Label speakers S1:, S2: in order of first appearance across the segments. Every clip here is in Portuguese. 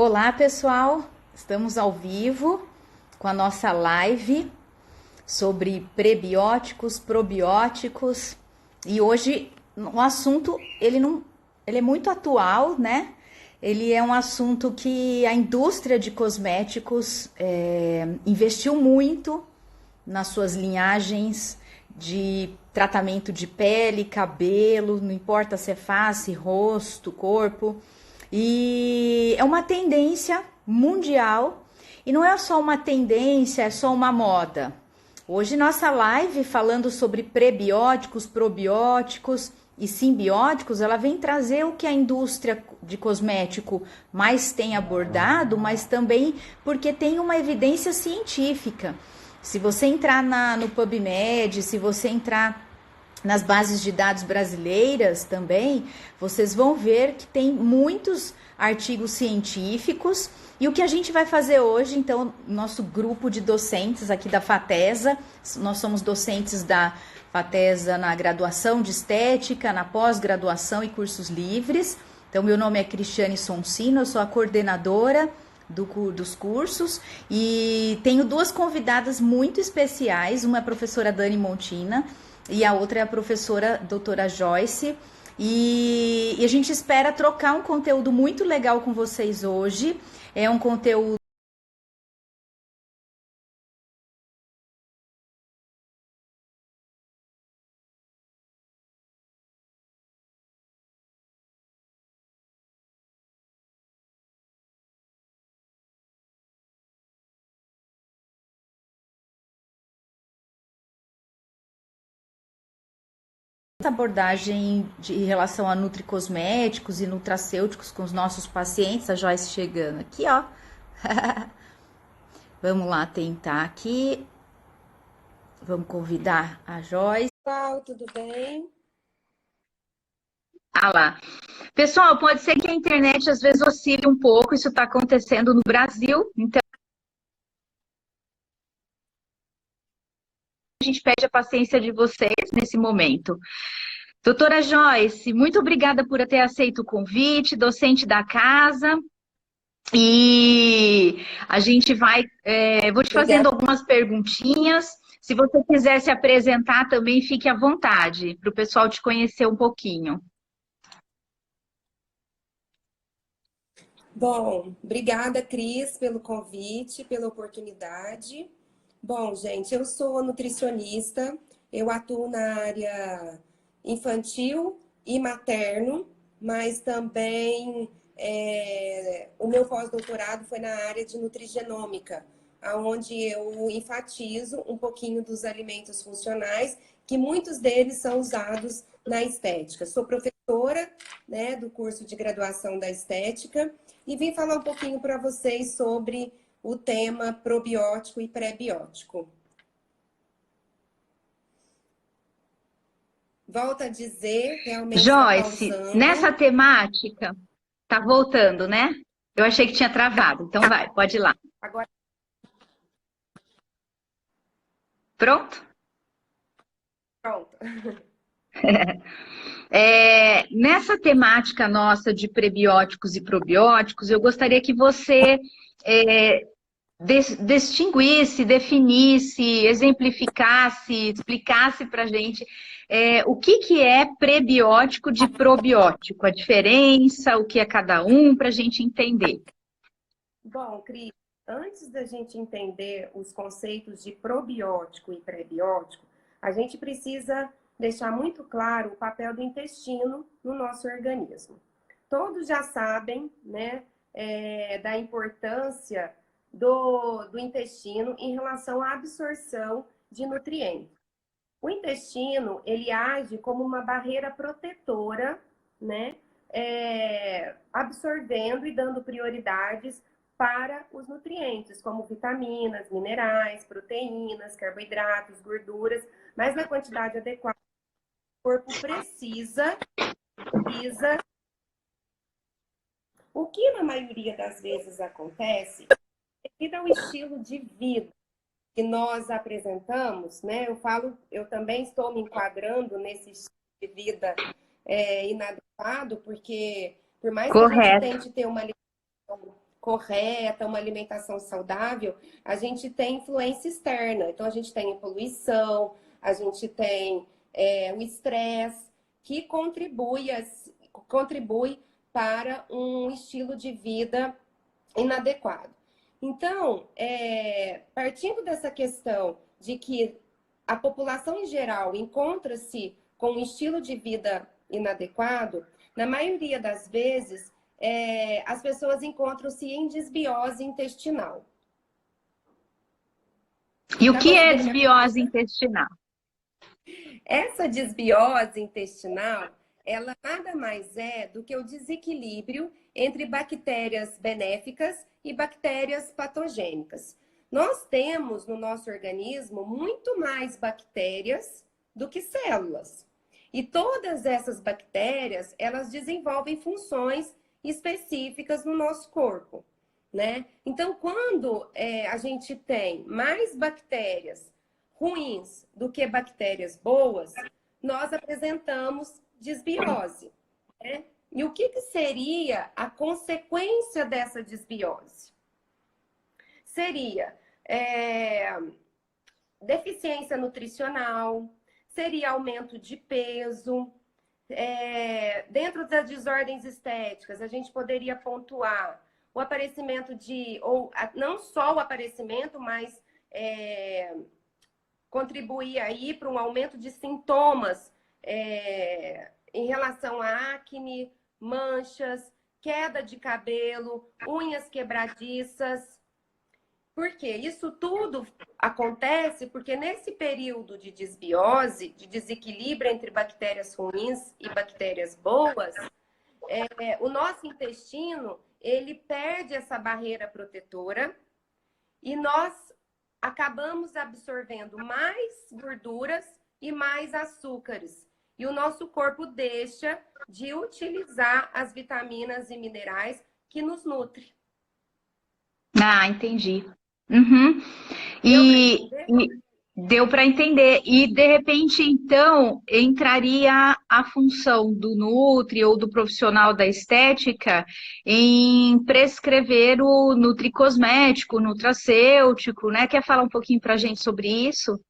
S1: Olá, pessoal! Estamos ao vivo com a nossa live sobre prebióticos, probióticos e hoje o assunto ele é muito atual, né? Ele é um assunto que a indústria de cosméticos investiu muito nas suas linhagens de tratamento de pele, cabelo, não importa se é face, rosto, corpo. E é uma tendência mundial e não é só uma tendência, é só uma moda. Hoje nossa live falando sobre prebióticos, probióticos e simbióticos, ela vem trazer o que a indústria de cosmético mais tem abordado, mas também porque tem uma evidência científica. Se você entrar no PubMed, se você entrar nas bases de dados brasileiras também, vocês vão ver que tem muitos artigos científicos. E o que a gente vai fazer hoje, então, nosso grupo de docentes aqui da FATESA, nós somos docentes da FATESA na graduação de estética, na pós-graduação e cursos livres. Então, meu nome é Cristiane Sonsino, eu sou a coordenadora dos cursos e tenho duas convidadas muito especiais, uma é a professora Dani Montina e a outra é a professora doutora Joyce. E a gente espera trocar um conteúdo muito legal com vocês hoje. É um conteúdo abordagem em relação a nutricosméticos e nutracêuticos com os nossos pacientes. A Joyce chegando aqui, ó. Vamos lá tentar aqui. Vamos convidar a Joyce.
S2: Pessoal, tudo bem?
S1: Ah lá. Pessoal, pode ser que a internet às vezes oscile um pouco, isso está acontecendo no Brasil, então a gente pede a paciência de vocês nesse momento. Doutora Joyce, muito obrigada por ter aceito o convite, docente da casa, e a gente vai, vou te fazendo
S2: Obrigada.
S1: algumas perguntinhas, se você quiser se apresentar também, fique à vontade, para o pessoal te conhecer um pouquinho.
S2: Bom, obrigada, Cris, pelo convite, pela oportunidade. Bom, gente, eu sou nutricionista, eu atuo na área infantil e materno, mas também o meu pós-doutorado foi na área de nutrigenômica, onde eu enfatizo um pouquinho dos alimentos funcionais, que muitos deles são usados na estética. Sou professora, né, do curso de graduação da estética e vim falar um pouquinho para vocês sobre o tema probiótico e pré-biótico. Volto a dizer, realmente está
S1: Joyce, nessa
S2: pausando.
S1: temática, tá voltando, né? Eu achei que tinha travado, então vai, pode ir lá.
S2: Agora,
S1: Pronto?
S2: pronto.
S1: Nessa temática nossa de prebióticos e probióticos, eu gostaria que você distinguisse, definisse, exemplificasse, explicasse para a gente o que é prebiótico de probiótico, a diferença, o que é cada um, para a gente entender.
S2: Bom, Cris, antes da gente entender os conceitos de probiótico e pré-biótico, a gente precisa deixar muito claro o papel do intestino no nosso organismo. Todos já sabem, né, da importância do intestino em relação à absorção de nutrientes. O intestino, ele age como uma barreira protetora, né, absorvendo e dando prioridades para os nutrientes, como vitaminas, minerais, proteínas, carboidratos, gorduras, mas na quantidade adequada que o corpo precisa. O que na maioria das vezes acontece devido ao estilo de vida que nós apresentamos, né? Eu também estou me enquadrando nesse estilo de vida inadequado, porque por mais que a gente
S1: Correto.
S2: tente ter uma alimentação correta, uma alimentação saudável, a gente tem influência externa. Então, a gente tem a poluição, a gente tem o estresse, que contribui para um estilo de vida inadequado. Então, partindo dessa questão de que a população em geral encontra-se com um estilo de vida inadequado, na maioria das vezes, as pessoas encontram-se em desbiose intestinal.
S3: E o
S2: Tá
S3: que é
S2: conseguindo me
S3: desbiose
S2: entender?
S3: intestinal?
S2: Essa desbiose intestinal, ela nada mais é do que o desequilíbrio entre bactérias benéficas e bactérias patogênicas. Nós temos no nosso organismo muito mais bactérias do que células. E todas essas bactérias, elas desenvolvem funções específicas no nosso corpo, né? Então, quando a gente tem mais bactérias ruins do que bactérias boas, nós apresentamos desbiose, né? E o que seria a consequência dessa desbiose? Seria deficiência nutricional, seria aumento de peso. Dentro das desordens estéticas, a gente poderia pontuar o aparecimento ou não só o aparecimento, mas contribuir aí para um aumento de sintomas em relação a acne, manchas, queda de cabelo, unhas quebradiças. Por quê? Isso tudo acontece porque nesse período de desbiose, de desequilíbrio entre bactérias ruins e bactérias boas, o nosso intestino, ele perde essa barreira protetora e nós acabamos absorvendo mais gorduras e mais açúcares. E o nosso corpo deixa de utilizar as vitaminas e minerais que nos nutrem.
S3: Ah, entendi. Uhum. Deu para entender. E, de repente, então, entraria a função do Nutri ou do profissional da estética em prescrever o nutricosmético, o nutracêutico, né? Quer falar um pouquinho para a gente sobre isso?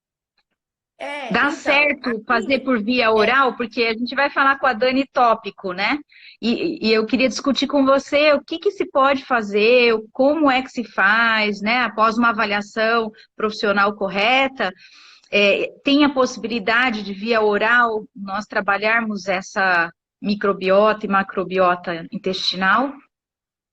S3: Dá
S2: Então,
S3: certo fazer
S2: aqui,
S3: por via oral? Porque a gente vai falar com a Dani tópico, né? E eu queria discutir com você o que se pode fazer, como é que se faz, né? Após uma avaliação profissional correta, tem a possibilidade de via oral nós trabalharmos essa microbiota e macrobiota intestinal?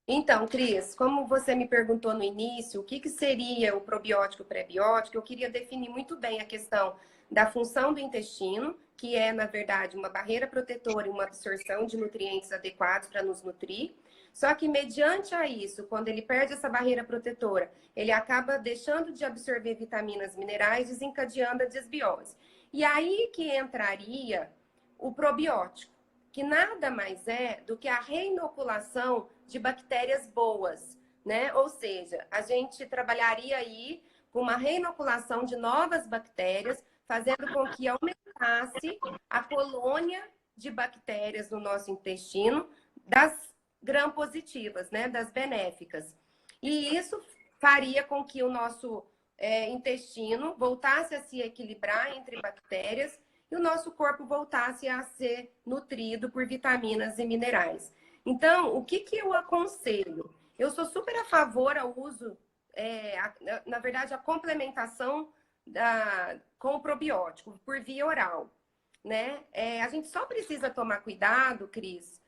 S2: Então, Cris, como você me perguntou no início, o que seria o probiótico e o pré-biótico, eu queria definir muito bem a questão da função do intestino, que é, na verdade, uma barreira protetora e uma absorção de nutrientes adequados para nos nutrir. Só que, mediante a isso, quando ele perde essa barreira protetora, ele acaba deixando de absorver vitaminas, minerais, desencadeando a desbiose. E aí que entraria o probiótico, que nada mais é do que a reinoculação de bactérias boas, né? Ou seja, a gente trabalharia aí com uma reinoculação de novas bactérias, fazendo com que aumentasse a colônia de bactérias no nosso intestino, das gram-positivas, né? Das benéficas. E isso faria com que o nosso intestino voltasse a se equilibrar entre bactérias e o nosso corpo voltasse a ser nutrido por vitaminas e minerais. Então, o que eu aconselho? Eu sou super a favor ao uso, na verdade, a complementação com o probiótico por via oral, né? A gente só precisa tomar cuidado, Cris,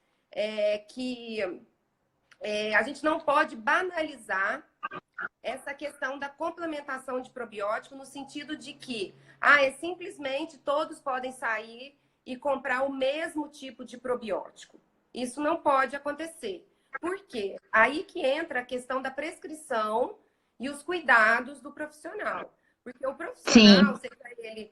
S2: que a gente não pode banalizar essa questão da complementação de probiótico no sentido de que simplesmente todos podem sair e comprar o mesmo tipo de probiótico. Isso não pode acontecer. Por quê? Aí que entra a questão da prescrição e os cuidados do profissional. Porque o profissional,
S3: Sim.
S2: seja ele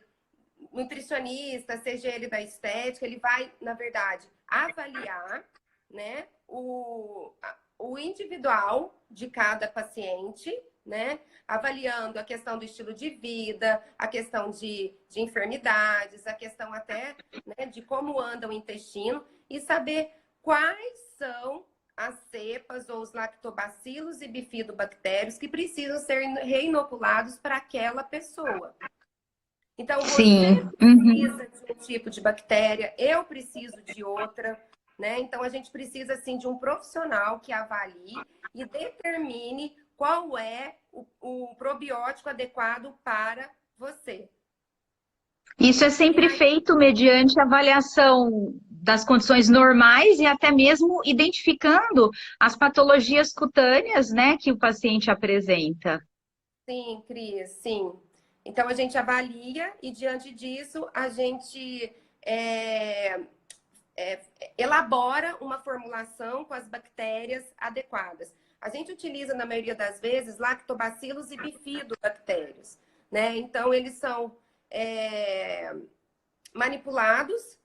S2: nutricionista, seja ele da estética, ele vai, na verdade, avaliar, né, o individual de cada paciente, né? Avaliando a questão do estilo de vida, a questão de enfermidades, a questão até, né, de como anda o intestino e saber quais são as cepas ou os lactobacilos e bifidobactérios que precisam ser reinoculados para aquela pessoa. Então, você
S3: Sim. Uhum.
S2: precisa de um tipo de bactéria, eu preciso de outra, né? Então, a gente precisa, assim, de um profissional que avalie e determine qual é o probiótico adequado para você.
S3: Isso é
S2: E
S3: sempre
S2: aí,
S3: feito mediante avaliação das condições normais e até mesmo identificando as patologias cutâneas, né, que o paciente apresenta.
S2: sim, Cris, sim. Então, a gente avalia e, diante disso, a gente elabora uma formulação com as bactérias adequadas. A gente utiliza, na maioria das vezes, lactobacilos e bifidobactérios, né? Então, eles são manipulados,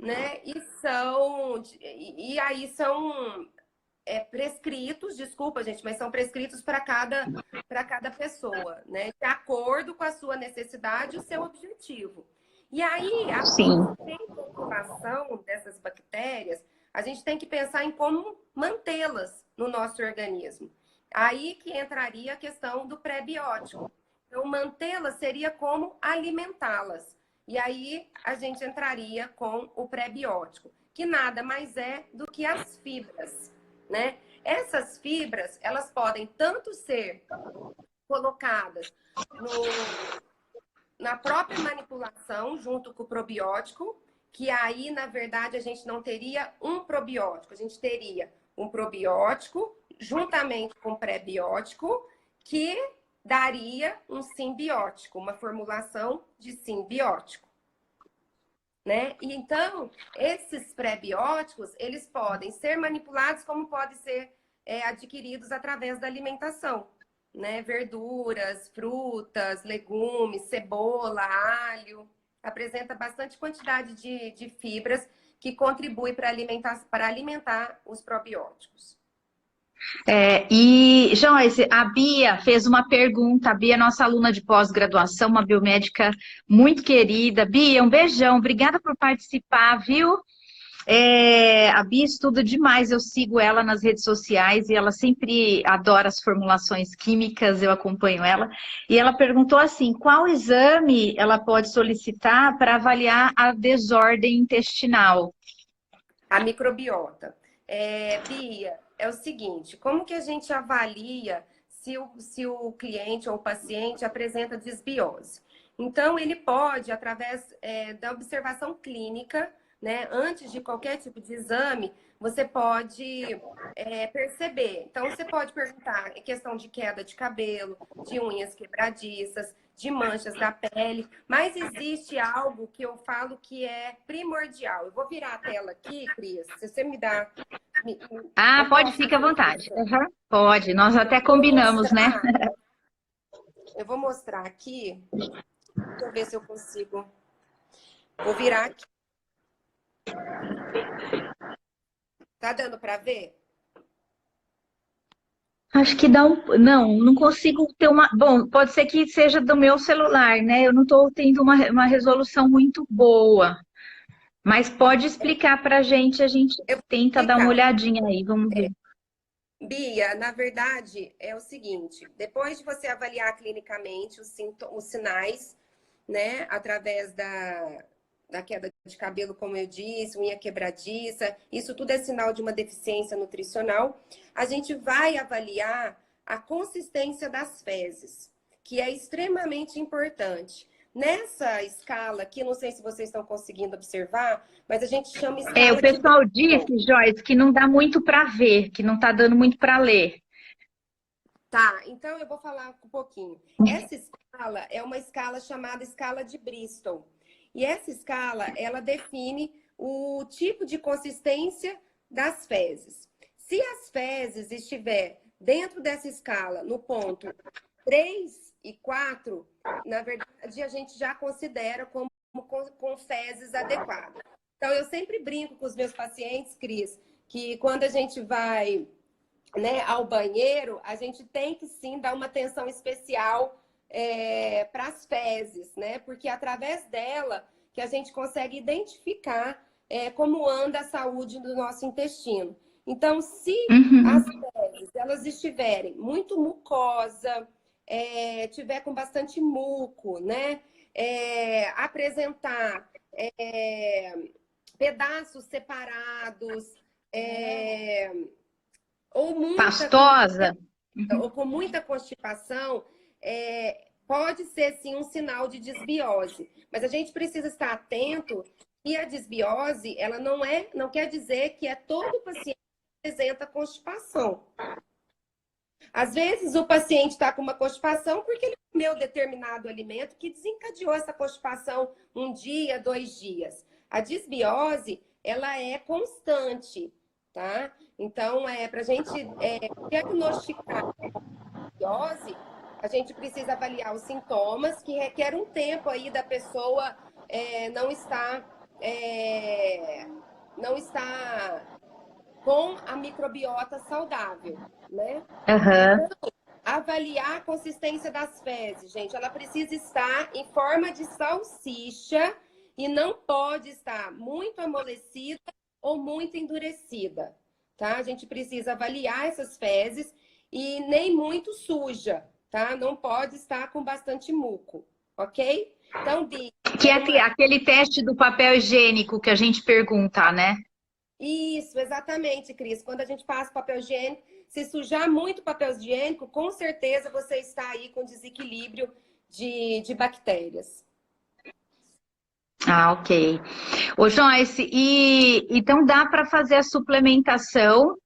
S2: né? E aí são prescritos, desculpa, gente, mas são prescritos para cada pessoa, né? De acordo com a sua necessidade e o seu objetivo. E aí, após
S3: Sim.
S2: a inoculação dessas bactérias, a gente tem que pensar em como mantê-las no nosso organismo. Aí que entraria a questão do pré-biótico. Então, mantê-las seria como alimentá-las. E aí a gente entraria com o pré-biótico, que nada mais é do que as fibras, né? Essas fibras, elas podem tanto ser colocadas na própria manipulação, junto com o probiótico, que aí, na verdade, a gente não teria um probiótico, a gente teria um probiótico juntamente com pré-biótico, que daria um simbiótico, uma formulação de simbiótico. Né? E então, esses pré-bióticos, eles podem ser manipulados como podem ser adquiridos através da alimentação, né? Verduras, frutas, legumes, cebola, alho. Apresenta bastante quantidade de fibras que contribui para alimentar os probióticos.
S3: E, Joyce, a Bia fez uma pergunta. A Bia é nossa aluna de pós-graduação, uma biomédica muito querida. Bia, um beijão. Obrigada por participar, viu? A Bia estuda demais, eu sigo ela nas redes sociais e ela sempre adora as formulações químicas, eu acompanho ela. E ela perguntou assim, qual exame ela pode solicitar para avaliar a desordem intestinal?
S2: A microbiota. Bia, é o seguinte, como que a gente avalia se o cliente ou o paciente apresenta desbiose? Então, ele pode, através da observação clínica, né, antes de qualquer tipo de exame, você pode perceber. Então, você pode perguntar em questão de queda de cabelo, de unhas quebradiças, de manchas da pele, mas existe algo que eu falo que é primordial. Eu vou virar a tela aqui, Cris, se você me dá.
S3: Ah,
S2: Eu
S3: pode,
S2: posso
S3: fica à
S2: fazer
S3: vontade.
S2: isso?
S3: Uhum. Pode, nós até
S2: Vou
S3: combinamos, né?
S2: mostrar. Eu vou mostrar aqui. Deixa eu ver se eu consigo. Vou virar aqui. Tá dando para ver?
S3: Acho que dá um. Não, não consigo ter uma. Bom, pode ser que seja do meu celular, né? Eu não estou tendo uma resolução muito boa. Mas pode explicar para a gente
S2: Eu vou
S3: tenta dar uma
S2: explicar.
S3: olhadinha aí, vamos ver.
S2: Bia, na verdade, é o seguinte: depois de você avaliar clinicamente os sinais, né, através da queda de cabelo, como eu disse, unha quebradiça, isso tudo é sinal de uma deficiência nutricional, a gente vai avaliar a consistência das fezes, que é extremamente importante. Nessa escala aqui, não sei se vocês estão conseguindo observar, mas a gente chama
S3: O
S2: escala de
S3: pessoal
S2: Braun.
S3: disse, Joyce, que não dá muito para ver, que não está dando muito para ler.
S2: Tá, então eu vou falar um pouquinho. Essa escala é uma escala chamada escala de Bristol. E essa escala, ela define o tipo de consistência das fezes. Se as fezes estiver dentro dessa escala, no ponto 3 e 4, na verdade, a gente já considera como com fezes adequadas. Então, eu sempre brinco com os meus pacientes, Cris, que quando a gente vai, né, ao banheiro, a gente tem que sim dar uma atenção especial para as fezes, né? Porque é através dela que a gente consegue identificar como anda a saúde do nosso intestino. Então, se
S3: Uhum.
S2: as fezes elas estiverem muito mucosa, tiver com bastante muco, né? Apresentar pedaços separados, é, ou muita
S3: Pastosa? Uhum.
S2: ou com muita constipação, pode ser sim um sinal de desbiose. Mas a gente precisa estar atento que a desbiose, ela não quer dizer que é todo paciente que apresenta constipação. Às vezes o paciente está com uma constipação porque ele comeu determinado alimento que desencadeou essa constipação um dia, 2 dias. A desbiose, ela é constante, tá? Então, para a gente diagnosticar desbiose, a gente precisa avaliar os sintomas, que requer um tempo aí da pessoa não estar com a microbiota saudável, né?
S3: Aham.
S2: Avaliar a consistência das fezes, gente. Ela precisa estar em forma de salsicha e não pode estar muito amolecida ou muito endurecida, tá? A gente precisa avaliar essas fezes e nem muito suja, tá? Não pode estar com bastante muco, ok? Então, Bi,
S3: Que é aquele teste do papel higiênico que a gente pergunta, né?
S2: Isso, exatamente, Cris. Quando a gente passa papel higiênico, se sujar muito papel higiênico, com certeza você está aí com desequilíbrio de bactérias.
S3: Ah, ok. Ô, Joyce, então dá para fazer a suplementação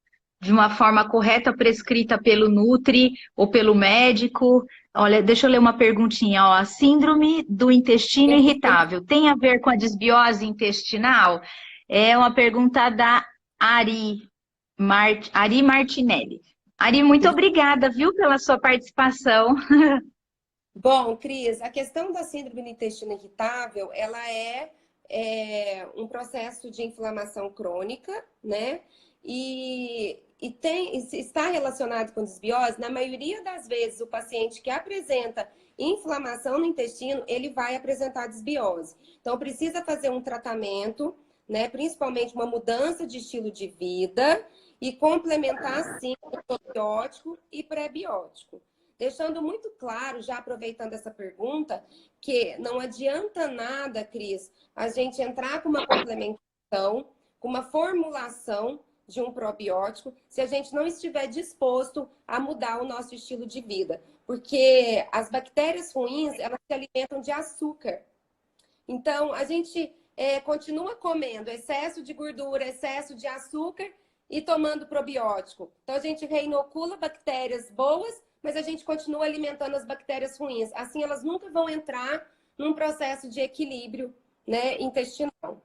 S3: de uma forma correta, prescrita pelo Nutri ou pelo médico? Olha, deixa eu ler uma perguntinha, ó. A síndrome do intestino irritável tem a ver com a desbiose intestinal? É uma pergunta da Ari Martinelli. Ari, muito obrigada, viu, pela sua participação.
S2: Bom, Cris, a questão da síndrome do intestino irritável, ela é um processo de inflamação crônica, né? Está relacionado com desbiose. Na maioria das vezes, o paciente que apresenta inflamação no intestino, ele vai apresentar desbiose. Então, precisa fazer um tratamento, né? Principalmente uma mudança de estilo de vida e complementar, sim, com probiótico e prebiótico. Deixando muito claro, já aproveitando essa pergunta, que não adianta nada, Cris, a gente entrar com uma complementação, com uma formulação de um probiótico, se a gente não estiver disposto a mudar o nosso estilo de vida. Porque as bactérias ruins, elas se alimentam de açúcar. Então, a gente continua comendo excesso de gordura, excesso de açúcar e tomando probiótico. Então, a gente reinocula bactérias boas, mas a gente continua alimentando as bactérias ruins. Assim, elas nunca vão entrar num processo de equilíbrio, né, intestinal.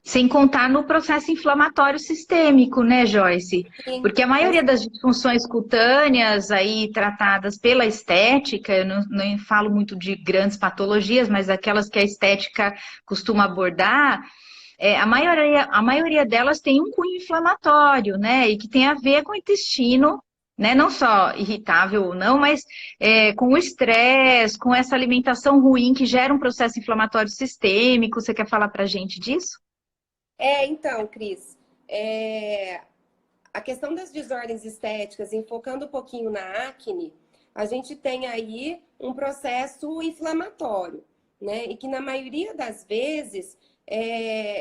S3: Sem contar no processo inflamatório sistêmico, né, Joyce?
S2: Sim,
S3: Porque a maioria das disfunções cutâneas aí tratadas pela estética, eu não falo muito de grandes patologias, mas aquelas que a estética costuma abordar, a maioria delas tem um cunho inflamatório, né? E que tem a ver com o intestino, né? Não só irritável ou não, mas com o estresse, com essa alimentação ruim que gera um processo inflamatório sistêmico. Você quer falar pra gente disso?
S2: Então, Cris, a questão das desordens estéticas, enfocando um pouquinho na acne, a gente tem aí um processo inflamatório, né? E que na maioria das vezes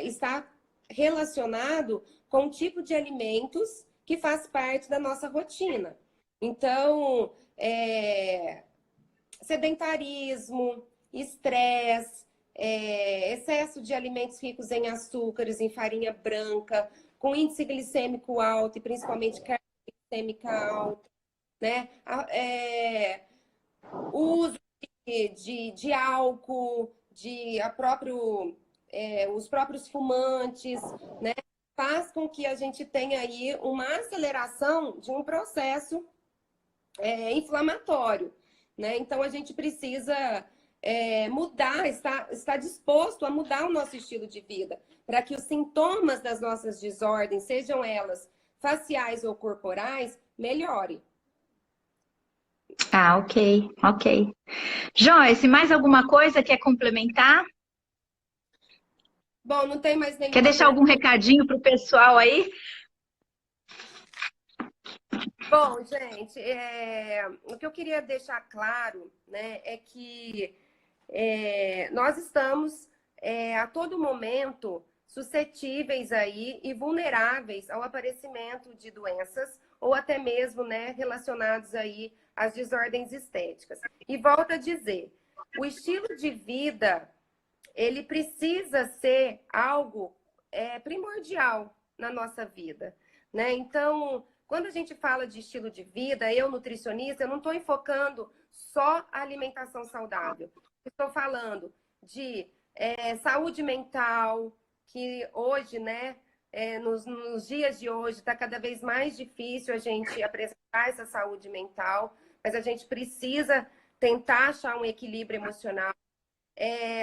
S2: está relacionado com o tipo de alimentos que faz parte da nossa rotina. Então, sedentarismo, estresse, excesso de alimentos ricos em açúcares, em farinha branca, com índice glicêmico alto e principalmente carga glicêmica alta, né? Uso de álcool, os próprios fumantes, né? Faz com que a gente tenha aí uma aceleração de um processo inflamatório, né? Então a gente precisa mudar, está disposto a mudar o nosso estilo de vida, para que os sintomas das nossas desordens, sejam elas faciais ou corporais, melhorem.
S3: Ah, ok, ok. Joyce, mais alguma coisa quer complementar?
S2: Bom, não tem mais
S3: Quer
S2: nenhuma
S3: deixar algum
S2: pergunta.
S3: recadinho para o pessoal aí?
S2: Bom, gente, o que eu queria deixar claro, né, é que nós estamos a todo momento suscetíveis aí e vulneráveis ao aparecimento de doenças ou até mesmo, né, relacionados aí às desordens estéticas. E volto a dizer, o estilo de vida, ele precisa ser algo primordial na nossa vida, né? Então, quando a gente fala de estilo de vida, eu, nutricionista, eu não estou enfocando só a alimentação saudável. Estou falando de saúde mental, que hoje, né, nos dias de hoje, está cada vez mais difícil a gente apresentar essa saúde mental, mas a gente precisa tentar achar um equilíbrio emocional.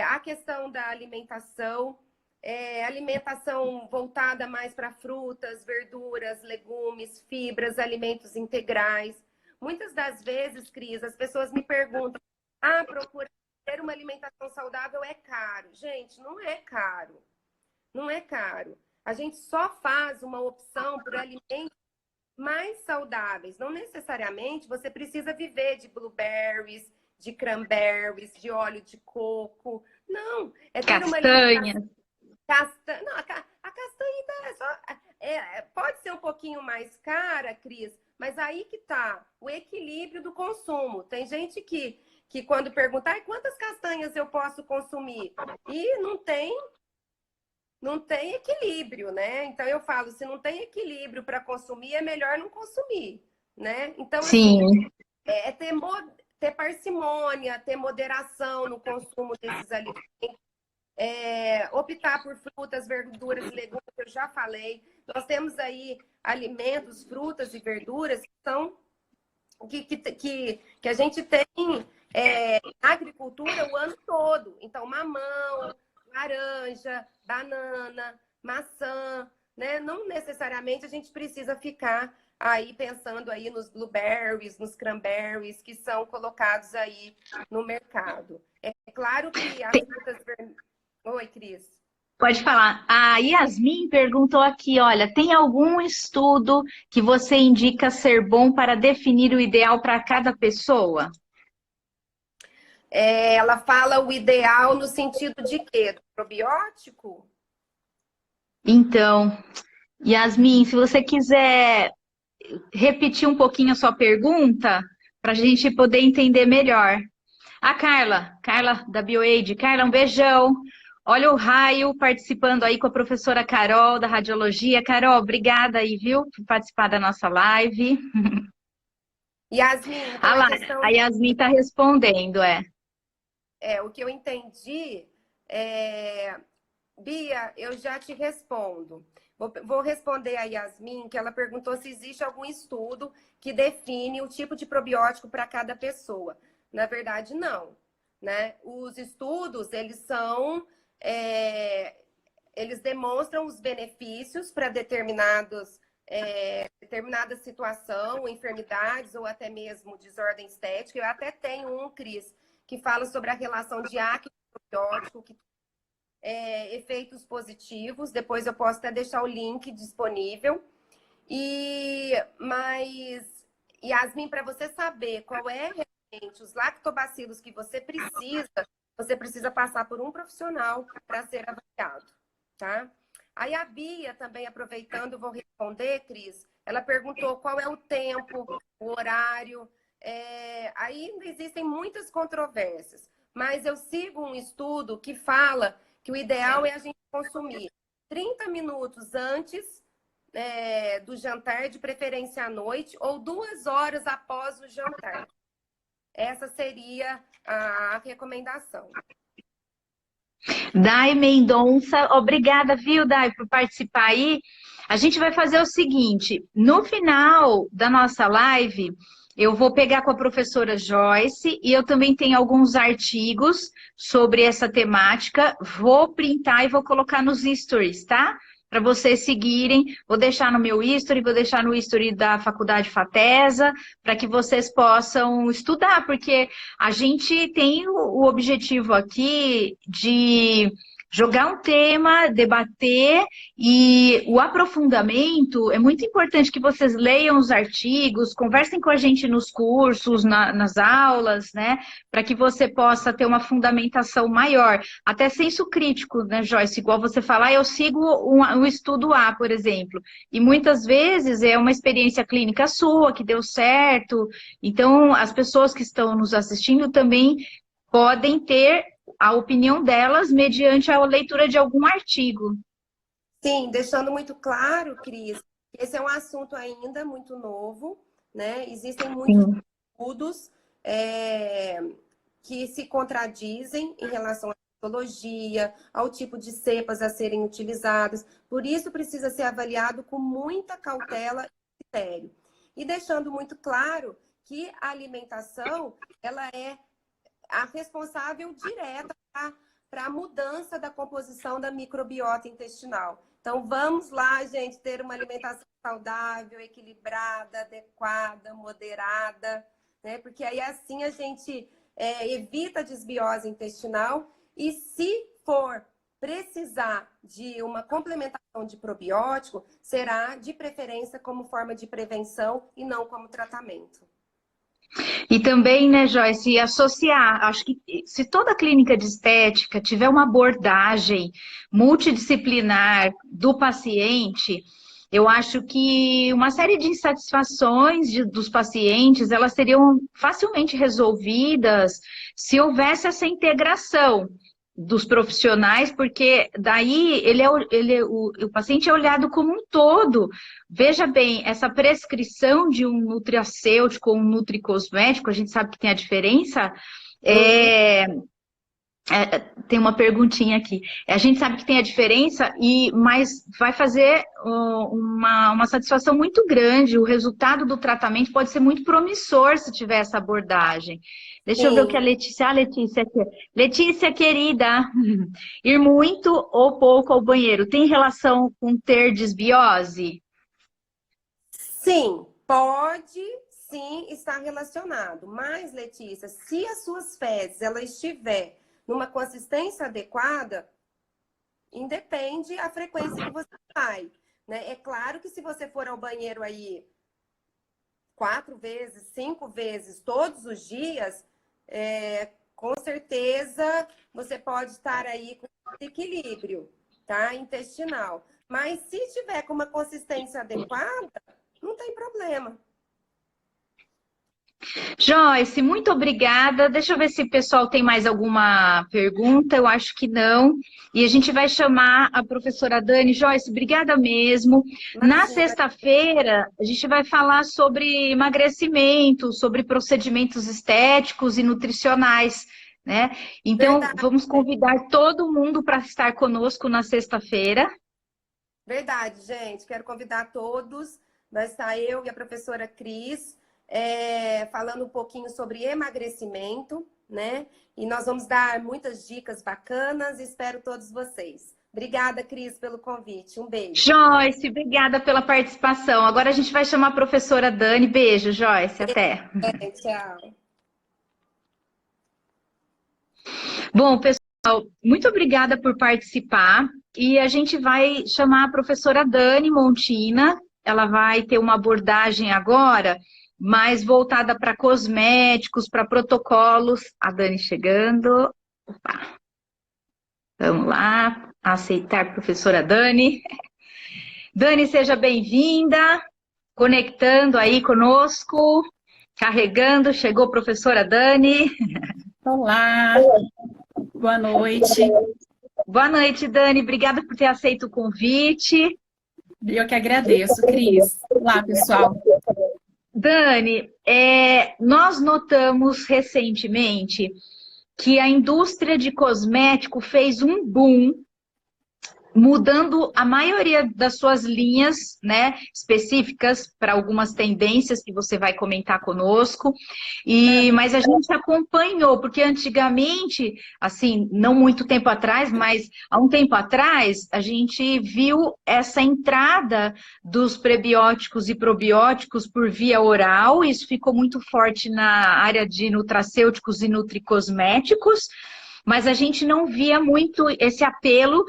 S2: A questão da alimentação, alimentação voltada mais para frutas, verduras, legumes, fibras, alimentos integrais. Muitas das vezes, Cris, as pessoas me perguntam: procurar ter uma alimentação saudável é caro. Gente, não é caro. Não é caro. A gente só faz uma opção por alimentos mais saudáveis. Não necessariamente você precisa viver de blueberries, de cranberries, de óleo de coco. Não, é ter uma
S3: Castanha.
S2: Não, a castanha pode ser um pouquinho mais cara, Cris, mas aí que tá o equilíbrio do consumo. Tem gente que quando perguntar quantas castanhas eu posso consumir, e não tem equilíbrio, né? Então eu falo, se não tem equilíbrio para consumir, é melhor não consumir, né? Então, assim,
S3: Sim.
S2: ter parcimônia, ter moderação no consumo desses alimentos. Optar por frutas, verduras e legumes, eu já falei. Nós temos aí alimentos, frutas e verduras que são que a gente tem na agricultura o ano todo. Então, mamão, laranja, banana, maçã, né? Não necessariamente a gente precisa ficar aí pensando aí nos blueberries, nos cranberries que são colocados aí no mercado. É claro que as frutas vermelhas. Oi, Cris.
S3: Pode falar. A Yasmin perguntou aqui, olha, tem algum estudo que você indica ser bom para definir o ideal para cada pessoa?
S2: Ela fala o ideal no sentido de quê? Do probiótico?
S3: Então, Yasmin, se você quiser repetir um pouquinho a sua pergunta, para a gente poder entender melhor. A Carla da BioAid. Carla, um beijão. Olha o Raio participando aí com a professora Carol, da Radiologia. Carol, obrigada aí, viu, por participar da nossa live.
S2: Yasmin, então a questão...
S3: A Yasmin está respondendo,
S2: o que eu entendi, Bia, eu já te respondo. Vou responder a Yasmin, que ela perguntou se existe algum estudo que define o tipo de probiótico para cada pessoa. Na verdade, não, né? Os estudos, eles demonstram os benefícios para determinada situação, enfermidades ou até mesmo desordem estética. Eu até tenho um, Cris, que fala sobre a relação de acne e probiótico, que efeitos positivos. Depois eu posso até deixar o link disponível. Mas, Yasmin, para você saber qual é realmente os lactobacilos que você precisa passar por um profissional para ser avaliado, tá? Aí a Bia também, aproveitando, vou responder, Cris. Ela perguntou qual é o tempo, o horário. Aí existem muitas controvérsias, mas eu sigo um estudo que fala que o ideal é a gente consumir 30 minutos antes do jantar, de preferência à noite, ou 2 horas após o jantar. Essa seria a recomendação.
S3: Dai Mendonça, obrigada, viu, Dai, por participar aí. A gente vai fazer o seguinte, no final da nossa live, eu vou pegar com a professora Joyce e eu também tenho alguns artigos sobre essa temática, vou printar e vou colocar nos stories, tá? Para vocês seguirem, vou deixar no meu history, vou deixar no history da Faculdade FATESA, para que vocês possam estudar, porque a gente tem o objetivo aqui de jogar um tema, debater, e o aprofundamento é muito importante que vocês leiam os artigos, conversem com a gente nos cursos, nas aulas, né? Para que você possa ter uma fundamentação maior. Até senso crítico, né, Joyce? Igual você falar, eu sigo um estudo A, por exemplo, e muitas vezes é uma experiência clínica sua que deu certo. Então, as pessoas que estão nos assistindo também podem ter a opinião delas mediante a leitura de algum artigo.
S2: Sim, deixando muito claro, Cris, que esse é um assunto ainda muito novo, né? Existem muitos estudos que se contradizem em relação à metodologia, ao tipo de cepas a serem utilizadas. Por isso, precisa ser avaliado com muita cautela e critério. E deixando muito claro que a alimentação, ela é a responsável direta para a mudança da composição da microbiota intestinal. Então, vamos lá, gente, ter uma alimentação saudável, equilibrada, adequada, moderada, né? Porque aí assim a gente evita a desbiose intestinal e se for precisar de uma complementação de probiótico, será de preferência como forma de prevenção e não como tratamento.
S3: E também, né, Joyce, associar, acho que se toda clínica de estética tiver uma abordagem multidisciplinar do paciente, eu acho que uma série de insatisfações dos pacientes, elas seriam facilmente resolvidas se houvesse essa integração dos profissionais, porque daí o paciente é olhado como um todo. Veja bem, essa prescrição de um nutracêutico ou um nutricosmético, a gente sabe que tem a diferença, tem uma perguntinha aqui. A gente sabe que tem a diferença, mas vai fazer uma satisfação muito grande. O resultado do tratamento pode ser muito promissor se tiver essa abordagem. Deixa eu ver o que a Letícia... Ah, Letícia aqui. Letícia, querida, ir muito ou pouco ao banheiro tem relação com ter desbiose?
S2: Sim, pode sim estar relacionado. Mas, Letícia, se as suas fezes ela estiver numa consistência adequada, independe a frequência que você vai, né? É claro que se você for ao banheiro aí 4 vezes, 5 vezes todos os dias, com certeza você pode estar aí com equilíbrio, tá? Intestinal. Mas se tiver com uma consistência adequada, não tem problema.
S3: Joyce, muito obrigada. Deixa eu ver se o pessoal tem mais alguma pergunta. Eu acho que não. E a gente vai chamar a professora Dani. Joyce, obrigada mesmo.
S2: Imagina.
S3: Na sexta-feira, a gente vai falar sobre emagrecimento, sobre procedimentos estéticos e nutricionais, né? Então,
S2: Verdade.
S3: Vamos convidar todo mundo para estar conosco na sexta-feira.
S2: Verdade, gente. Quero convidar todos. Vai estar eu e a professora Cris, falando um pouquinho sobre emagrecimento, né? E nós vamos dar muitas dicas bacanas. Espero todos vocês. Obrigada, Cris, pelo convite. Um beijo.
S3: Joyce, obrigada pela participação. Agora a gente vai chamar a professora Dani. Beijo, Joyce. Até.
S2: Tchau.
S3: Bom, pessoal, muito obrigada por participar. E a gente vai chamar a professora Dani Montina. Ela vai ter uma abordagem agora mais voltada para cosméticos, para protocolos. A Dani chegando. Opa. Vamos lá, aceitar a professora Dani. Dani, seja bem-vinda. Conectando aí conosco. Carregando, chegou a professora Dani.
S4: Olá, boa noite.
S3: Boa noite, Dani. Obrigada por ter aceito o convite.
S4: Eu que agradeço, Cris. Olá, pessoal.
S3: Dani, nós notamos recentemente que a indústria de cosmético fez um boom, mudando a maioria das suas linhas, né, específicas para algumas tendências que você vai comentar conosco. Mas a gente acompanhou, porque antigamente, assim, não muito tempo atrás, mas há um tempo atrás, a gente viu essa entrada dos prebióticos e probióticos por via oral. Isso ficou muito forte na área de nutracêuticos e nutricosméticos. mas a gente não via muito esse apelo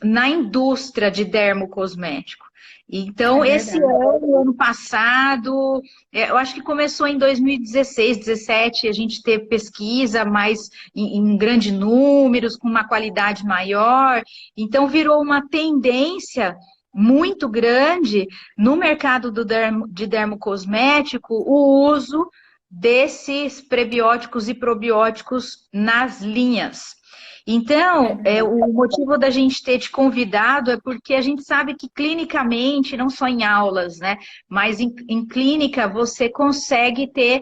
S3: na indústria de dermocosmético. Então, esse ano passado, eu acho que começou em 2016, 2017, a gente teve pesquisa mais em grandes números, com uma qualidade maior. Então, virou uma tendência muito grande no mercado de dermocosmético o uso desses prebióticos e probióticos nas linhas. Então, o motivo da gente ter te convidado é porque a gente sabe que clinicamente, não só em aulas, né, mas em clínica você consegue ter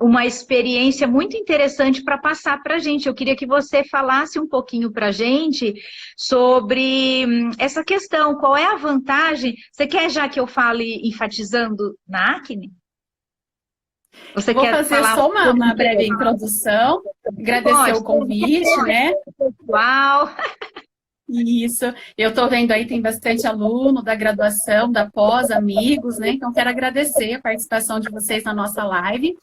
S3: uma experiência muito interessante para passar para a gente. Eu queria que você falasse um pouquinho para a gente sobre essa questão, qual é a vantagem? Você quer já que eu fale enfatizando na acne? Você
S4: Vou
S3: quer
S4: fazer
S3: falar
S4: só uma breve introdução, agradecer o convite, né?
S3: Pessoal.
S4: Isso, eu estou vendo aí, tem bastante aluno da graduação, da pós, amigos, né? Então, quero agradecer a participação de vocês na nossa live.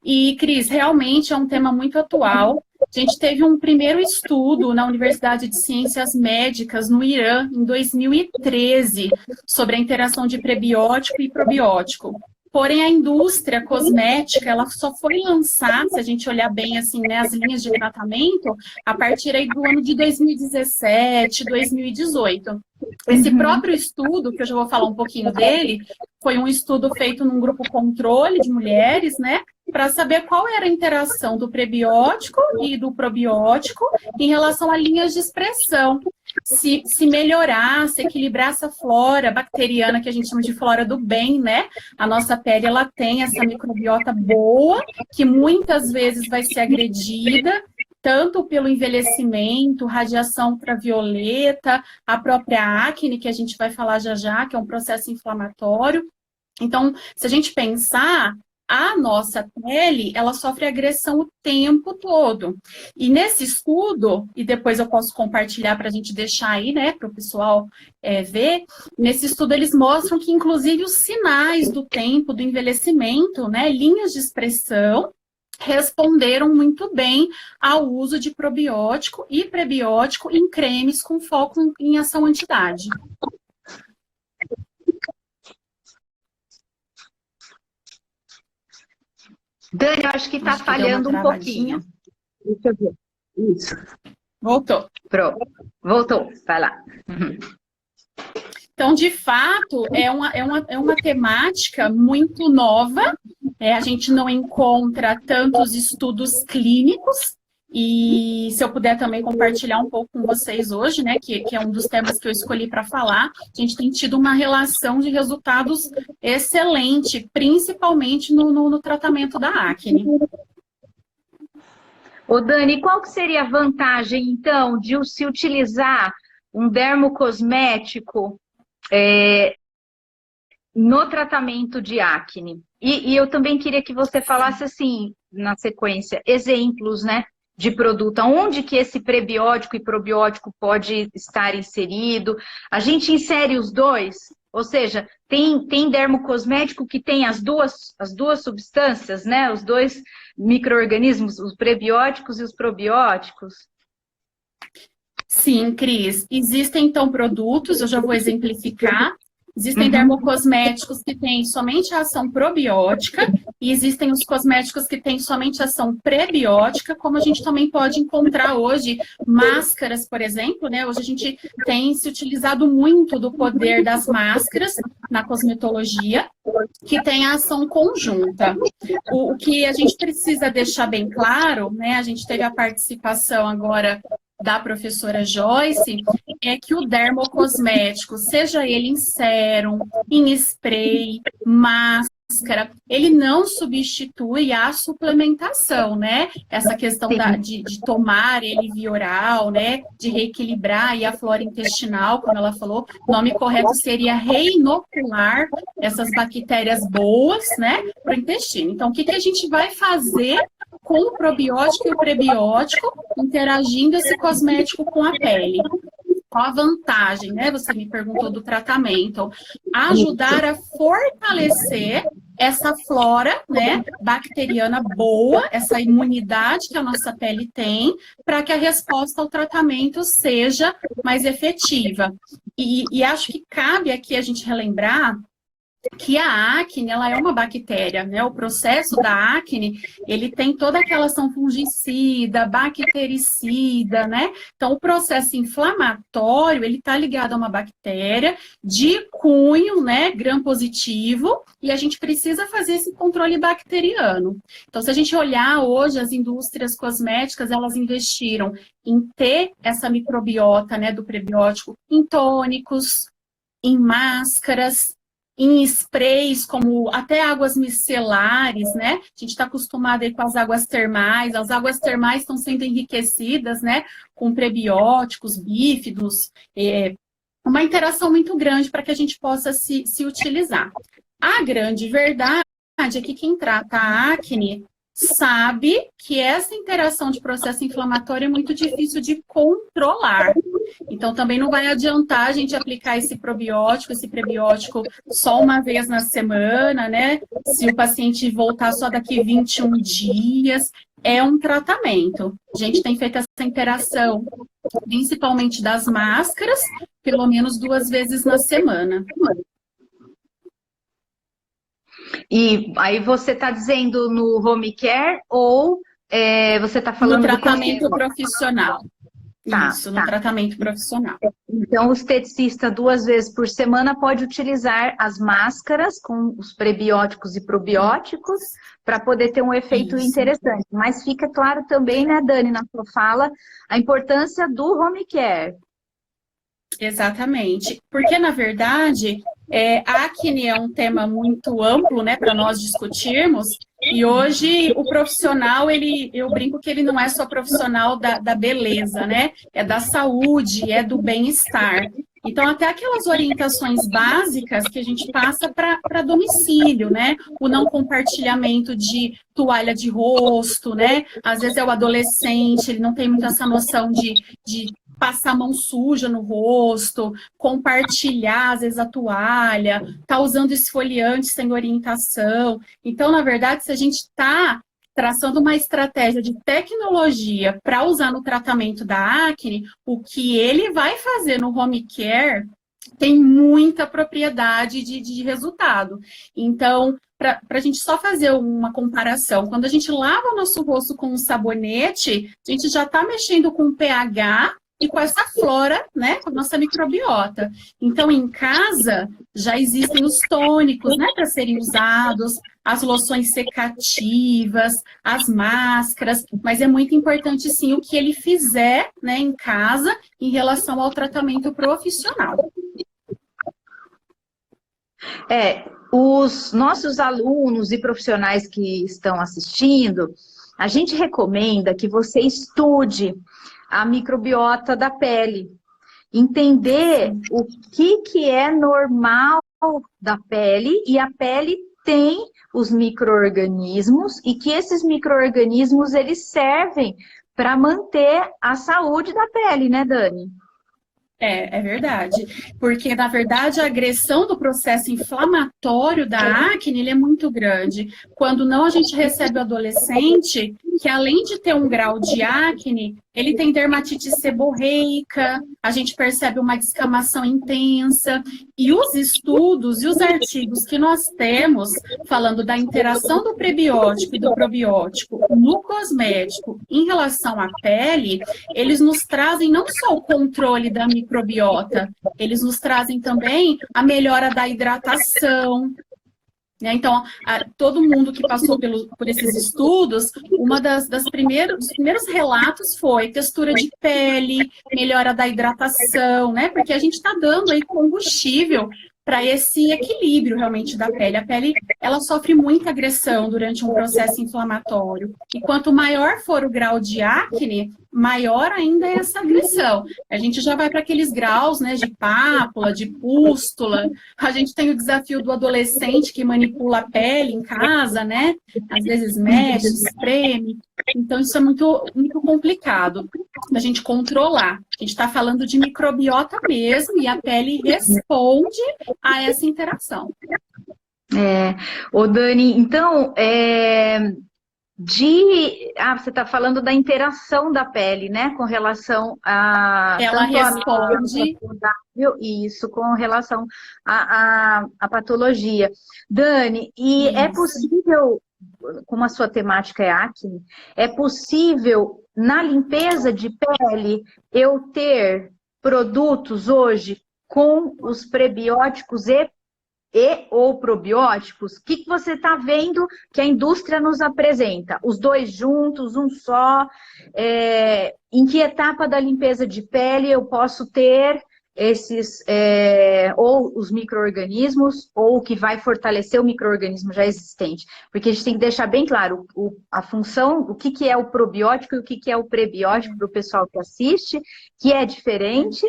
S4: E, Cris, realmente é um tema muito atual. A gente teve um primeiro estudo na Universidade de Ciências Médicas, no Irã, em 2013, sobre a interação de prebiótico e probiótico. Porém, a indústria cosmética, ela só foi lançar, se a gente olhar bem, assim, né, as linhas de tratamento, a partir aí do ano de 2017, 2018. Esse próprio estudo, que eu já vou falar um pouquinho dele, foi um estudo feito num grupo controle de mulheres, né, para saber qual era a interação do prebiótico e do probiótico em relação a linhas de expressão. Se melhorar, se equilibrar essa flora bacteriana, que a gente chama de flora do bem, né? A nossa pele, ela tem essa microbiota boa, que muitas vezes vai ser agredida, tanto pelo envelhecimento, radiação ultravioleta, a própria acne, que a gente vai falar já já, que é um processo inflamatório. Então, se a gente pensar, a nossa pele, ela sofre agressão o tempo todo. E nesse estudo, e depois eu posso compartilhar para a gente deixar aí, né, para o pessoal ver, nesse estudo eles mostram que, inclusive, os sinais do tempo, do envelhecimento, né, linhas de expressão, responderam muito bem ao uso de probiótico e prebiótico em cremes com foco em ação anti-idade.
S3: Dani, eu acho que está falhando um pouquinho. Deixa eu ver. Isso.
S4: Voltou.
S3: Pronto. Voltou. Vai lá.
S4: Então, de fato, é uma temática muito nova. A gente não encontra tantos estudos clínicos. E se eu puder também compartilhar um pouco com vocês hoje, né, que é um dos temas que eu escolhi para falar, a gente tem tido uma relação de resultados excelente, principalmente no tratamento da acne.
S3: Ô Dani, qual que seria a vantagem, então, de se utilizar um dermocosmético no tratamento de acne? E eu também queria que você falasse, assim, na sequência, exemplos, né, de produto, onde que esse prebiótico e probiótico pode estar inserido. A gente insere os dois, ou seja, tem dermocosmético que tem as duas substâncias, né? Os dois micro-organismos, os prebióticos e os probióticos.
S4: Sim, Cris. Existem, então, produtos, eu já vou exemplificar. Existem dermocosméticos que têm somente a ação probiótica e existem os cosméticos que têm somente a ação prebiótica, como a gente também pode encontrar hoje máscaras, por exemplo, né? Hoje a gente tem se utilizado muito do poder das máscaras na cosmetologia, que tem a ação conjunta. O que a gente precisa deixar bem claro, né? A gente teve a participação agora da professora Joyce, é que o dermocosmético, seja ele em sérum, em spray, máscara, ele não substitui a suplementação, né? Essa questão de tomar ele via oral, né? De reequilibrar aí a flora intestinal, como ela falou, o nome correto seria reinocular essas bactérias boas, né? Para o intestino. Então, o que a gente vai fazer com o probiótico e o prebiótico interagindo esse cosmético com a pele? Qual a vantagem, né? Você me perguntou do tratamento. Ajudar a fortalecer essa flora, né, bacteriana boa, essa imunidade que a nossa pele tem, para que a resposta ao tratamento seja mais efetiva. E acho que cabe aqui a gente relembrar que a acne, ela é uma bactéria, né? O processo da acne, ele tem toda aquela ação fungicida, bactericida, né? Então, o processo inflamatório, ele está ligado a uma bactéria de cunho, né, gram-positivo, e a gente precisa fazer esse controle bacteriano. Então, se a gente olhar hoje, as indústrias cosméticas, elas investiram em ter essa microbiota, né, do prebiótico em tônicos, em máscaras, em sprays, como até águas micelares, né? A gente está acostumado aí com as águas termais. As águas termais estão sendo enriquecidas, né? Com prebióticos, bífidos, uma interação muito grande para que a gente possa se utilizar. A grande verdade é que quem trata a acne sabe que essa interação de processo inflamatório é muito difícil de controlar. Então, também não vai adiantar a gente aplicar esse probiótico, esse prebiótico só uma vez na semana, né? Se o paciente voltar só daqui 21 dias, é um tratamento. A gente tem feito essa interação, principalmente das máscaras, pelo menos 2 vezes na semana.
S3: E aí você está dizendo no home care ou você está falando
S4: no tratamento profissional?
S3: Tá,
S4: isso, no tratamento profissional.
S3: Então, o esteticista 2 vezes por semana pode utilizar as máscaras com os prebióticos e probióticos para poder ter um efeito interessante. Mas fica claro também, né, Dani, na sua fala, a importância do home care.
S4: Exatamente. Porque, na verdade, acne é um tema muito amplo, né, para nós discutirmos. E hoje o profissional, eu brinco que ele não é só profissional da beleza, né? É da saúde, é do bem-estar. Então, até aquelas orientações básicas que a gente passa para domicílio, né? O não compartilhamento de toalha de rosto, né? Às vezes é o adolescente, ele não tem muito essa noção de passar a mão suja no rosto, compartilhar, às vezes, a toalha, tá usando esfoliante sem orientação. Então, na verdade, se a gente está traçando uma estratégia de tecnologia para usar no tratamento da acne, o que ele vai fazer no home care tem muita propriedade de resultado. Então, para a gente só fazer uma comparação, quando a gente lava o nosso rosto com um sabonete, a gente já está mexendo com o pH e com essa flora, né, com a nossa microbiota. Então, em casa, já existem os tônicos, né, para serem usados, as loções secativas, as máscaras, mas é muito importante, sim, o que ele fizer, né, em casa, em relação ao tratamento profissional.
S3: Os nossos alunos e profissionais que estão assistindo, a gente recomenda que você estude a microbiota da pele, entender o que é normal da pele, e a pele tem os micro-organismos, e que esses micro-organismos eles servem para manter a saúde da pele, né, Dani?
S4: É verdade, porque na verdade a agressão do processo inflamatório da acne ele é muito grande. Quando não, a gente recebe o adolescente que além de ter um grau de acne, ele tem dermatite seborreica, a gente percebe uma descamação intensa, e os estudos e os artigos que nós temos falando da interação do prebiótico e do probiótico no cosmético em relação à pele, eles nos trazem não só o controle da microbiota, eles nos trazem também a melhora da hidratação. Então, todo mundo que passou por esses estudos, uma dos primeiros relatos foi textura de pele, melhora da hidratação, né? Porque a gente está dando aí combustível para esse equilíbrio realmente da pele. A pele, ela sofre muita agressão durante um processo inflamatório. E quanto maior for o grau de acne, maior ainda é essa agressão. A gente já vai para aqueles graus, né, de pápula, de pústula. A gente tem o desafio do adolescente que manipula a pele em casa, né? Às vezes mexe, espreme. Então, isso é muito, muito complicado da gente controlar. A gente está falando de microbiota mesmo, e a pele responde a essa interação.
S3: Ô Dani, então, você está falando da interação da pele, né, com relação a
S4: Ela
S3: tanto a
S4: responde.
S3: isso, com relação à patologia. Dani, e é
S4: Isso.
S3: possível, como a sua temática é acne, é possível na limpeza de pele eu ter produtos hoje com os prebióticos e ou probióticos? O que você está vendo que a indústria nos apresenta? Os dois juntos, um só? Em que etapa da limpeza de pele eu posso ter esses, ou os micro-organismos, ou o que vai fortalecer o micro-organismo já existente? Porque a gente tem que deixar bem claro a função, o que é o probiótico e o que é o prebiótico para o pessoal que assiste, que é diferente.